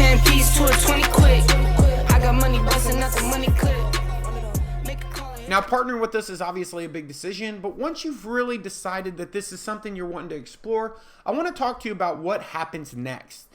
10 piece to a 20 quick. I got money busting out the money clip. Now, partnering with us is obviously a big decision, but once you've really decided that this is something you're wanting to explore, I want to talk to you about what happens next.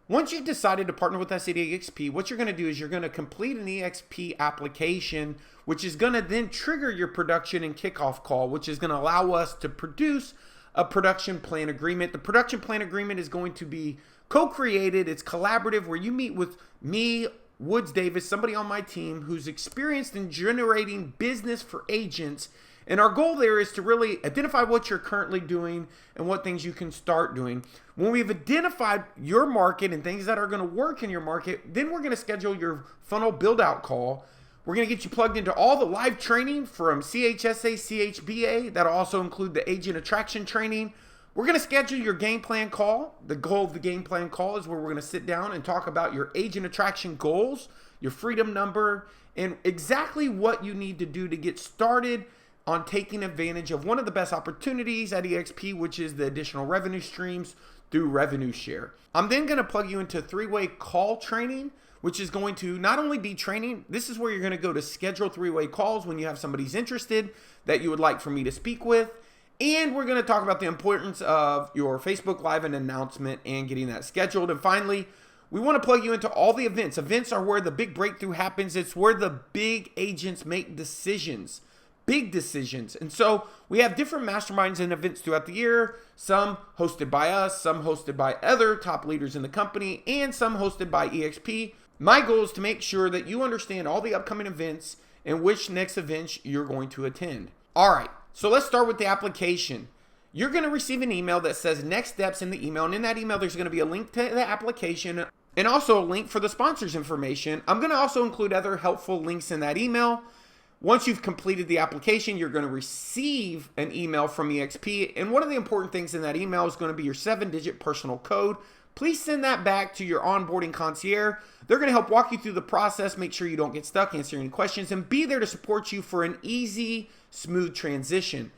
Once you've decided to partner with us at EXP, what you're going to do is you're going to complete an EXP application, which is going to then trigger your production and kickoff call, which is going to allow us to produce a production plan agreement. The production plan agreement is going to be co-created. It's collaborative, where you meet with me, Woods Davis, somebody on my team who's experienced in generating business for agents. And our goal there is to really identify what you're currently doing and what things you can start doing. When we've identified your market and things that are going to work in your market, then we're going to schedule your funnel build out call. We're going to get you plugged into all the live training from CHSA, CHBA. That'll also include the agent attraction training. We're going to schedule your game plan call. The goal of the game plan call is where we're going to sit down and talk about your agent attraction goals, your freedom number, and exactly what you need to do to get started on taking advantage of one of the best opportunities at EXP, which is the additional revenue streams through revenue share. I'm then going to plug you into three-way call training, which is going to not only be training, this is where you're going to go to schedule three-way calls when you have somebody's interested that you would like for me to speak with. And we're going to talk about the importance of your Facebook Live and announcement and getting that scheduled. And finally, we want to plug you into all the events. Events are where the big breakthrough happens. It's where the big agents make decisions, big decisions. And so we have different masterminds and events throughout the year, some hosted by us, some hosted by other top leaders in the company, and some hosted by EXP. My goal is to make sure that you understand all the upcoming events and which next events you're going to attend. All right. So let's start with the application. You're going to receive an email that says next steps in the email. And in that email, there's going to be a link to the application and also a link for the sponsor's information. I'm going to also include other helpful links in that email. Once you've completed the application, you're going to receive an email from EXP. And one of the important things in that email is going to be your 7-digit personal code. Please send that back to your onboarding concierge. They're going to help walk you through the process, make sure you don't get stuck, answer any questions, and be there to support you for an easy, smooth transition.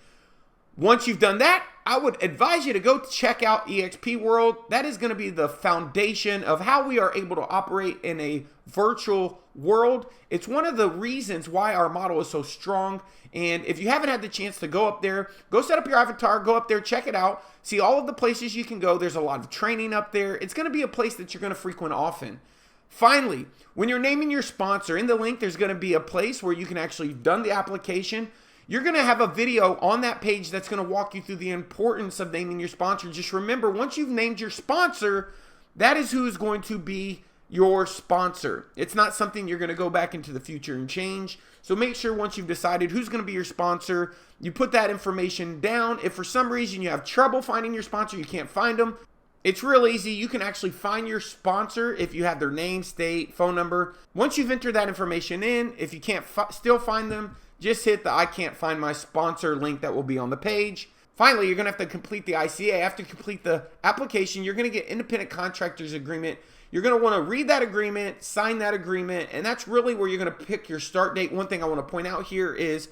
Once you've done that, I would advise you to go check out EXP World. That is going to be the foundation of how we are able to operate in a virtual world. It's one of the reasons why our model is so strong. And if you haven't had the chance to go up there, go set up your avatar, go up there, check it out, see all of the places you can go. There's a lot of training up there. It's going to be a place that you're going to frequent often. Finally, when you're naming your sponsor, in the link, there's going to be a place where you can actually have done the application. You're going to have a video on that page that's going to walk you through the importance of naming your sponsor. Just remember, once you've named your sponsor, that is who is going to be your sponsor. It's not something you're going to go back into the future and change. So make sure once you've decided who's going to be your sponsor, you put that information down. If for some reason you have trouble finding your sponsor, you can't find them, it's real easy. You can actually find your sponsor if you have their name, state, phone number. Once you've entered that information in, if you can't still find them, just hit the I can't find my sponsor link that will be on the page. Finally, you're going to have to complete the ICA. After you complete the application, you're going to get independent contractors agreement. You're going to want to read that agreement, sign that agreement, and that's really where you're going to pick your start date. One thing I want to point out here is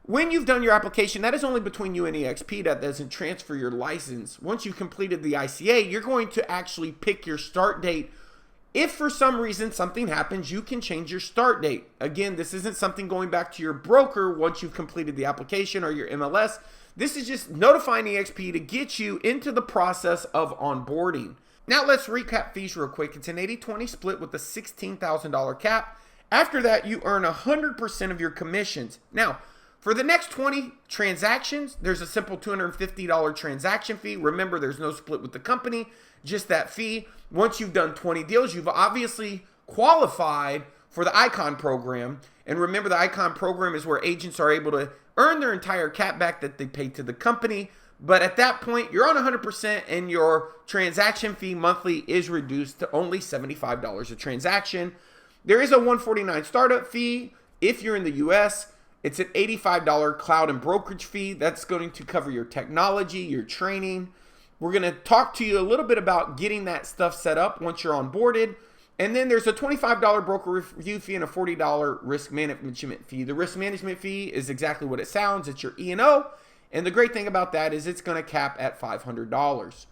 when you've done your application, that is only between you and EXP. That doesn't transfer your license. Once you've completed the ICA, you're going to actually pick your start date. If for some reason something happens, you can change your start date. Again, this isn't something going back to your broker once you've completed the application or your MLS. This is just notifying EXP to get you into the process of onboarding. Now let's recap fees real quick. It's an 80-20 split with a $16,000 cap. After that, you earn 100% of your commissions. Now, for the next 20 transactions, there's a simple $250 transaction fee. Remember, there's no split with the company, just that fee. Once you've done 20 deals, you've obviously qualified for the Icon program. And remember, the Icon program is where agents are able to earn their entire cap back that they paid to the company. But at that point, you're on 100% and your transaction fee monthly is reduced to only $75 a transaction. There is a $149 startup fee if you're in the US. It's an $85 cloud and brokerage fee. That's going to cover your technology, your training. We're going to talk to you a little bit about getting that stuff set up once you're onboarded. And then there's a $25 broker review fee and a $40 risk management fee. The risk management fee is exactly what it sounds. It's your E&O. And the great thing about that is it's going to cap at $500.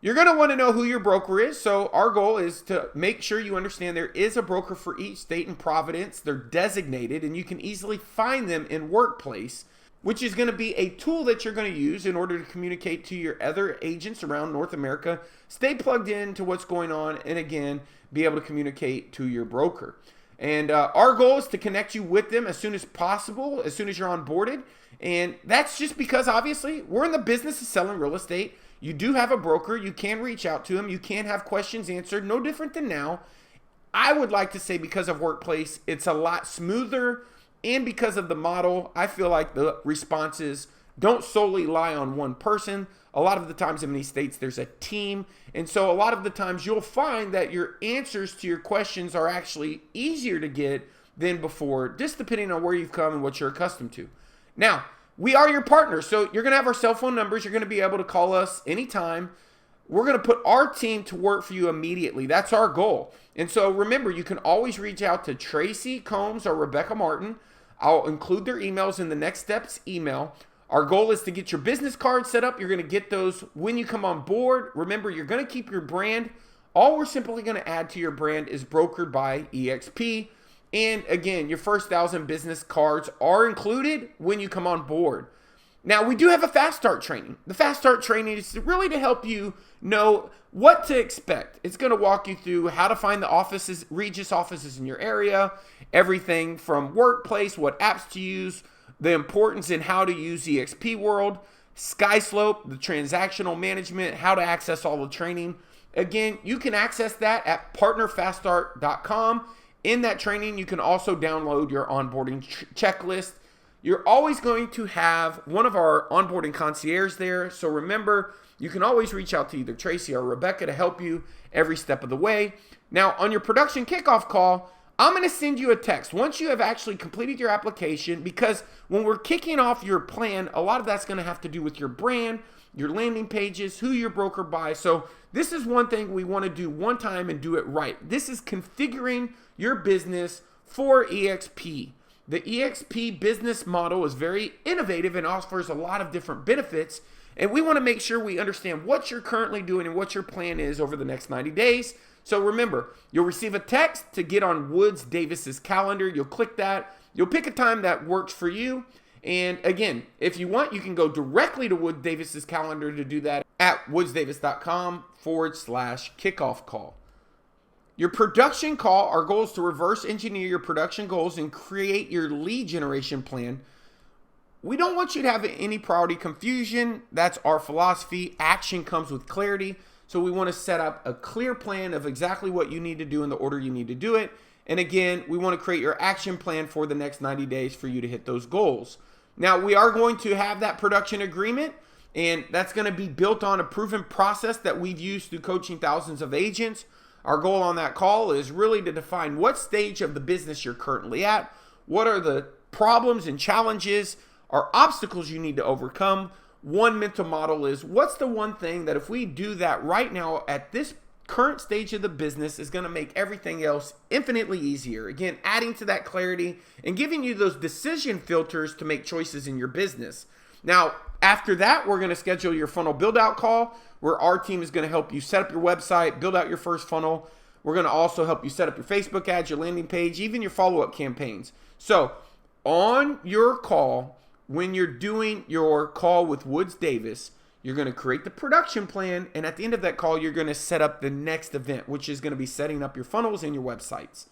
You're going to want to know who your broker is. So our goal is to make sure you understand there is a broker for each state and province. They're designated and you can easily find them in Workplace, which is going to be a tool that you're going to use in order to communicate to your other agents around North America, stay plugged in to what's going on, and again, be able to communicate to your broker. And our goal is to connect you with them as soon as possible, as soon as you're onboarded. And that's just because obviously we're in the business of selling real estate. You do have a broker. You can reach out to him. You can have questions answered. No different than now. I would like to say because of Workplace, it's a lot smoother. And because of the model, I feel like the responses don't solely lie on one person. A lot of the times in many states, there's a team. And so a lot of the times you'll find that your answers to your questions are actually easier to get than before, just depending on where you've come and what you're accustomed to. Now, we are your partners, so you're going to have our cell phone numbers. You're going to be able to call us anytime. We're going to put our team to work for you immediately. That's our goal. And so remember, you can always reach out to Tracy Combs or Rebecca Martin. I'll include their emails in the next steps email. Our goal is to get your business card set up. You're going to get those when you come on board. Remember, you're going to keep your brand. All we're simply going to add to your brand is brokered by EXP. And again, your first 1,000 business cards are included when you come on board. Now, we do have a fast start training. The fast start training is really to help you know what to expect. It's going to walk you through how to find the offices, Regis offices in your area, everything from Workplace, what apps to use, the importance in how to use EXP World, SkySlope, the transactional management, how to access all the training. Again, you can access that at partnerfaststart.com. In that training, you can also download your onboarding checklist. You're always going to have one of our onboarding concierge there. So remember, you can always reach out to either Tracy or Rebecca to help you every step of the way. Now, on your production kickoff call, I'm going to send you a text once you have actually completed your application, because when we're kicking off your plan, a lot of that's going to have to do with your brand, your landing pages, who your broker buys. So this is one thing we want to do one time and do it right. This is configuring your business for EXP. The EXP business model is very innovative and offers a lot of different benefits. And we want to make sure we understand what you're currently doing and what your plan is over the next 90 days. So remember, you'll receive a text to get on Woods Davis's calendar. You'll click that. You'll pick a time that works for you. And again, if you want, you can go directly to Woods Davis's calendar to do that at woodsdavis.com/kickoff call. Your production call, our goal is to reverse engineer your production goals and create your lead generation plan. We don't want you to have any priority confusion. That's our philosophy. Action comes with clarity. So we want to set up a clear plan of exactly what you need to do in the order you need to do it. And again, we want to create your action plan for the next 90 days for you to hit those goals. Now, we are going to have that production agreement, and that's going to be built on a proven process that we've used through coaching thousands of agents. Our goal on that call is really to define what stage of the business you're currently at, what are the problems and challenges or obstacles you need to overcome. One mental model is, what's the one thing that if we do that right now at this current stage of the business is going to make everything else infinitely easier. Again, adding to that clarity and giving you those decision filters to make choices in your business. Now, after that, we're going to schedule your funnel build out call where our team is going to help you set up your website, build out your first funnel. We're going to also help you set up your Facebook ads, your landing page, even your follow-up campaigns. So on your call, when you're doing your call with Woods Davis, you're going to create the production plan, and at the end of that call, you're going to set up the next event, which is going to be setting up your funnels and your websites.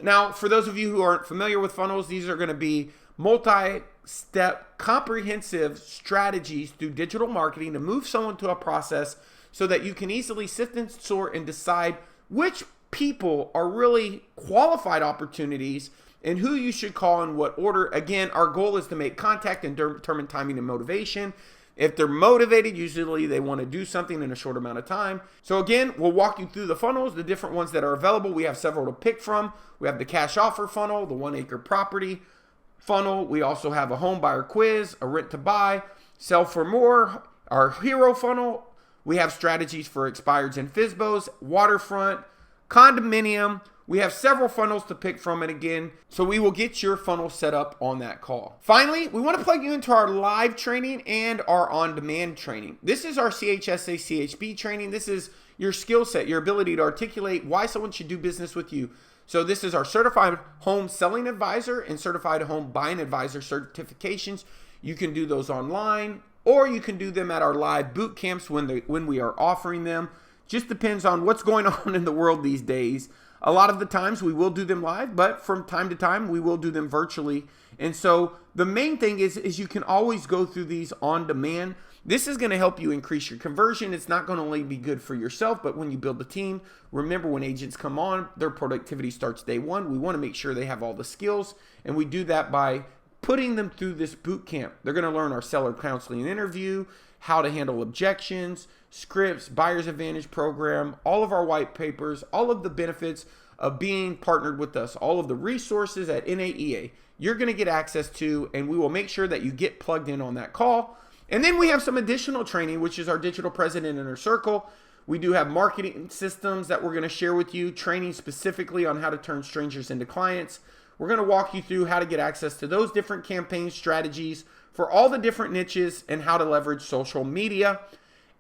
Now, for those of you who aren't familiar with funnels, these are going to be multi-step, comprehensive strategies through digital marketing to move someone to a process so that you can easily sift and sort and decide which people are really qualified opportunities and who you should call in what order. Again, our goal is to make contact and determine timing and motivation. If they're motivated, usually they want to do something in a short amount of time. So again, we'll walk you through the funnels, the different ones that are available. We have several to pick from. We have the cash offer funnel, the 1 acre property funnel. We also have a home buyer quiz, a rent to buy, sell for more, our hero funnel. We have strategies for expireds and FSBOs, waterfront, condominium, We have several funnels to pick from, and again, so we will get your funnel set up on that call. Finally, we want to plug you into our live training and our on-demand training. This is our CHSA CHB training. This is your skill set, your ability to articulate why someone should do business with you. So this is our Certified Home Selling Advisor and Certified Home Buying Advisor certifications. You can do those online, or you can do them at our live boot camps when we are offering them. Just depends on what's going on in the world these days. A lot of the times we will do them live, but from time to time we will do them virtually. And so the main thing is you can always go through these on demand. This is going to help you increase your conversion. It's not going to only be good for yourself, but when you build a team, remember when agents come on, their productivity starts day one. We want to make sure they have all the skills, and we do that by putting them through this boot camp. They're going to learn our seller counseling and interview, how to handle objections, scripts, buyer's advantage program, all of our white papers, all of the benefits of being partnered with us, all of the resources at NAEA you're going to get access to, and we will make sure that you get plugged in on that call. And then we have some additional training, which is our Digital President Inner Circle. We do have marketing systems that we're going to share with you, training specifically on how to turn strangers into clients. We're going to walk you through how to get access to those different campaign strategies for all the different niches and how to leverage social media.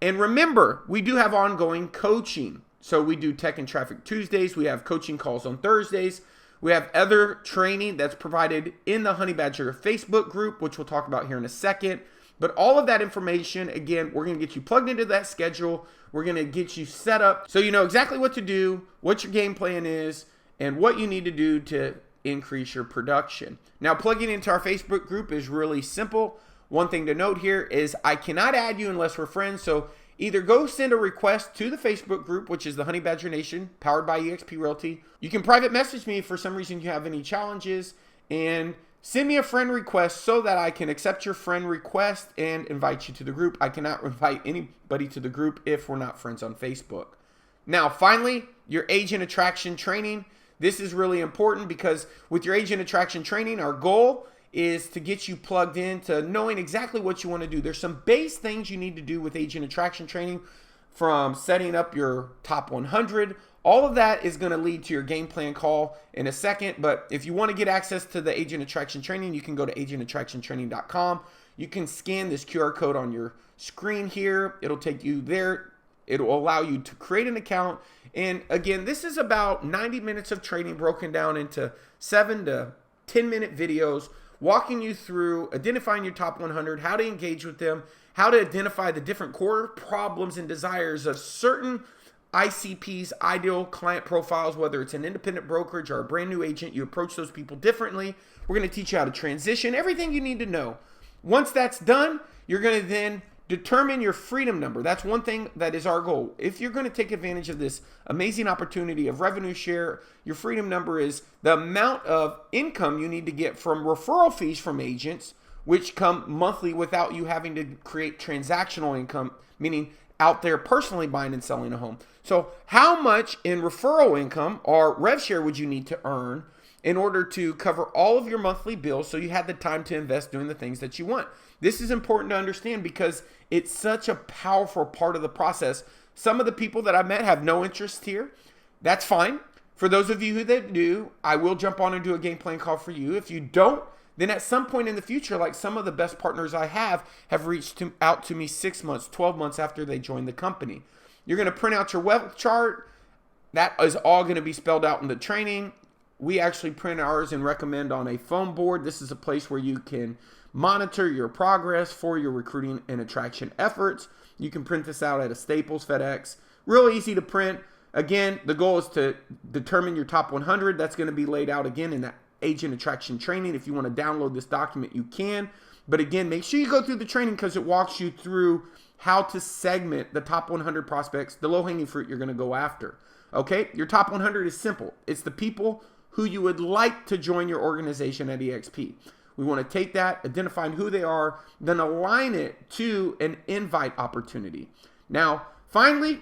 And remember, we do have ongoing coaching. So we do Tech and Traffic Tuesdays. We have coaching calls on Thursdays. We have other training that's provided in the Honey Badger Facebook group, which we'll talk about here in a second. But all of that information, again, we're going to get you plugged into that schedule. We're going to get you set up so you know exactly what to do, what your game plan is, and what you need to do to increase your production. Now, plugging into our Facebook group is really simple. One thing to note here is I cannot add you unless we're friends. So either go send a request to the Facebook group, which is the Honey Badger Nation, powered by EXP Realty. You can private message me if for some reason you have any challenges, and send me a friend request so that I can accept your friend request and invite you to the group. I cannot invite anybody to the group if we're not friends on Facebook. Now, finally, your agent attraction training. This is really important because with your agent attraction training, our goal is to get you plugged into knowing exactly what you want to do. There's some base things you need to do with agent attraction training, from setting up your top 100. All of that is going to lead to your game plan call in a second. But if you want to get access to the agent attraction training, you can go to agentattractiontraining.com. You can scan this QR code on your screen here. It'll take you there. It will allow you to create an account. And again, this is about 90 minutes of training broken down into 7 to 10-minute videos, walking you through identifying your top 100, how to engage with them, how to identify the different core problems and desires of certain ICPs, ideal client profiles, whether it's an independent brokerage or a brand new agent. You approach those people differently. We're going to teach you how to transition, everything you need to know. Once that's done, you're going to then determine your freedom number. That's one thing that is our goal. If you're going to take advantage of this amazing opportunity of revenue share, your freedom number is the amount of income you need to get from referral fees from agents, which come monthly without you having to create transactional income, meaning out there personally buying and selling a home. So how much in referral income or rev share would you need to earn in order to cover all of your monthly bills so you had the time to invest doing the things that you want? This is important to understand because it's such a powerful part of the process. Some of the people that I met have no interest here. That's fine. For those of you that do, I will jump on and do a game plan call for you. If you don't, then at some point in the future, like some of the best partners I have reached out to me 6 months, 12 months after they joined the company. You're going to print out your wealth chart. That is all going to be spelled out in the training. We actually print ours and recommend on a foam board. This is a place where you can monitor your progress for your recruiting and attraction efforts. You can print this out at a Staples, FedEx. Real easy to print. Again, the goal is to determine your top 100. That's going to be laid out again in that agent attraction training. If you want to download this document, you can. But again, make sure you go through the training because it walks you through how to segment the top 100 prospects, the low-hanging fruit you're going to go after. Okay? Your top 100 is simple. It's the people who you would like to join your organization at EXP. We want to take that, identifying who they are, then align it to an invite opportunity. Now, finally,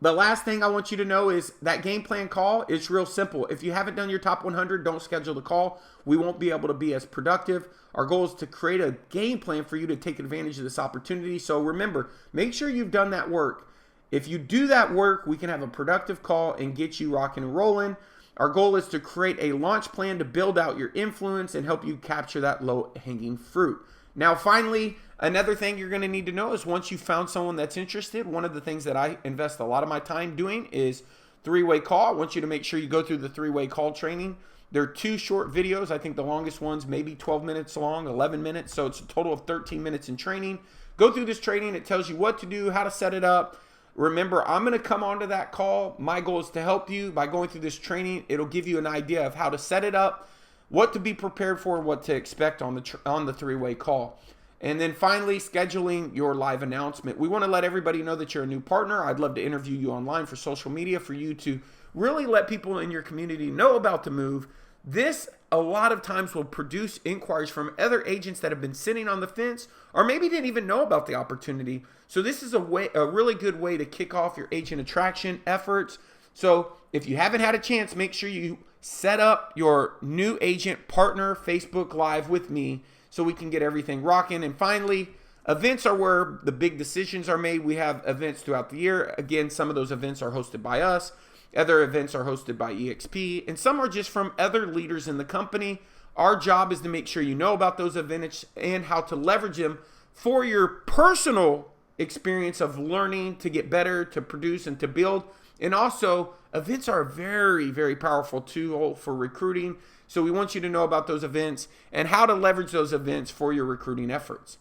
the last thing I want you to know is that game plan call is real simple. If you haven't done your top 100, don't schedule the call. We won't be able to be as productive. Our goal is to create a game plan for you to take advantage of this opportunity. So remember, make sure you've done that work. If you do that work, we can have a productive call and get you rocking and rolling. Our goal is to create a launch plan to build out your influence and help you capture that low-hanging fruit. Now, finally, another thing you're going to need to know is once you've found someone that's interested, one of the things that I invest a lot of my time doing is three-way call. I want you to make sure you go through the three-way call training. There are 2 short videos. I think the longest one's maybe 12 minutes long, 11 minutes. So it's a total of 13 minutes in training. Go through this training. It tells you what to do, how to set it up. Remember, I'm going to come onto that call. My goal is to help you by going through this training. It'll give you an idea of how to set it up, what to be prepared for, and what to expect on the three-way call. And then finally, scheduling your live announcement. We want to let everybody know that you're a new partner. I'd love to interview you online for social media for you to really let people in your community know about the move. This, a lot of times, will produce inquiries from other agents that have been sitting on the fence or maybe didn't even know about the opportunity. So this is a really good way to kick off your agent attraction efforts. So if you haven't had a chance, make sure you set up your new agent partner Facebook Live with me so we can get everything rocking. And finally, events are where the big decisions are made. We have events throughout the year. Again, some of those events are hosted by us. Other events are hosted by EXP, and some are just from other leaders in the company. Our job is to make sure you know about those events and how to leverage them for your personal experience of learning to get better, to produce, and to build. And also, events are a very, very powerful tool for recruiting. So we want you to know about those events and how to leverage those events for your recruiting efforts.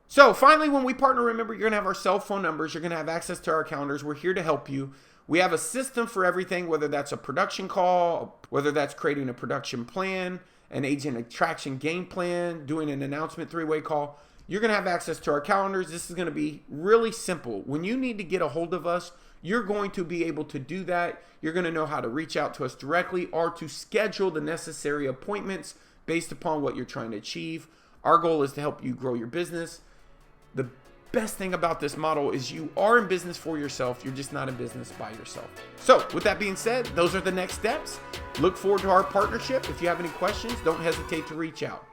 So finally, when we partner, remember, you're going to have our cell phone numbers. You're going to have access to our calendars. We're here to help you. We have a system for everything, whether that's a production call, whether that's creating a production plan, an agent attraction game plan, doing an announcement three-way call. You're going to have access to our calendars. This is going to be really simple. When you need to get a hold of us, you're going to be able to do that. You're going to know how to reach out to us directly or to schedule the necessary appointments based upon what you're trying to achieve. Our goal is to help you grow your business. The best thing about this model is you are in business for yourself. You're just not in business by yourself. So with that being said, those are the next steps. Look forward to our partnership. If you have any questions, don't hesitate to reach out.